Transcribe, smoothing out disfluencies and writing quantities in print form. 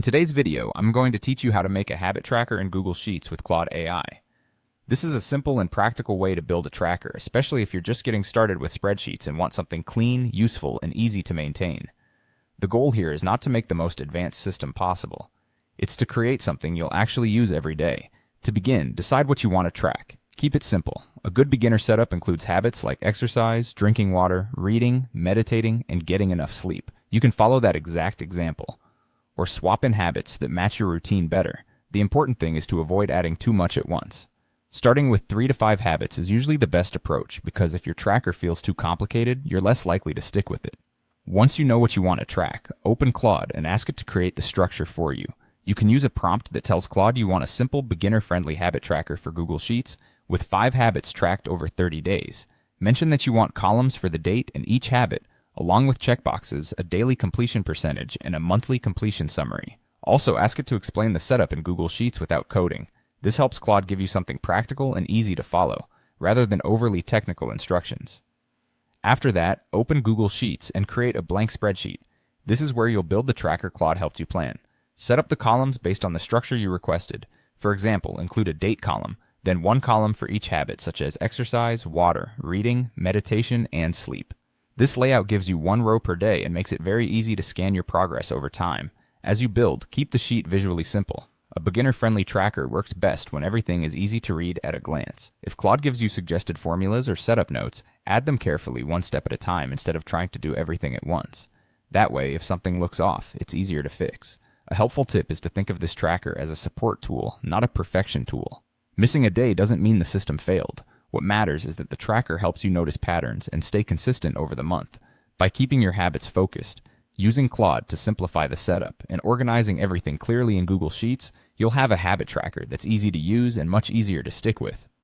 In today's video, I'm going to teach you how to make a habit tracker in Google Sheets with Claude AI. This is a simple and practical way to build a tracker, especially if you're just getting started with spreadsheets and want something clean, useful, and easy to maintain. The goal here is not to make the most advanced system possible. It's to create something you'll actually use every day. To begin, decide what you want to track. Keep it simple. A good beginner setup includes habits like exercise, drinking water, reading, meditating, and getting enough sleep. You can follow that exact example. Or swap in habits that match your routine better. The important thing is to avoid adding too much at once. Starting with 3 to 5 habits is usually the best approach because if your tracker feels too complicated, you're less likely to stick with it. Once you know what you want to track, open Claude and ask it to create the structure for you. You can use a prompt that tells Claude you want a simple, beginner-friendly habit tracker for Google Sheets with 5 habits tracked over 30 days. Mention that you want columns for the date and each habit, along with checkboxes, a daily completion percentage, and a monthly completion summary. Also, ask it to explain the setup in Google Sheets without coding. This helps Claude give you something practical and easy to follow, rather than overly technical instructions. After that, open Google Sheets and create a blank spreadsheet. This is where you'll build the tracker Claude helped you plan. Set up the columns based on the structure you requested. For example, include a date column, then one column for each habit such as exercise, water, reading, meditation, and sleep. This layout gives you 1 row per day and makes it very easy to scan your progress over time. As you build, keep the sheet visually simple. A beginner-friendly tracker works best when everything is easy to read at a glance. If Claude gives you suggested formulas or setup notes, add them carefully one step at a time instead of trying to do everything at once. That way, if something looks off, it's easier to fix. A helpful tip is to think of this tracker as a support tool, not a perfection tool. Missing a day doesn't mean the system failed. What matters is that the tracker helps you notice patterns and stay consistent over the month. By keeping your habits focused, using Claude to simplify the setup, and organizing everything clearly in Google Sheets, you'll have a habit tracker that's easy to use and much easier to stick with.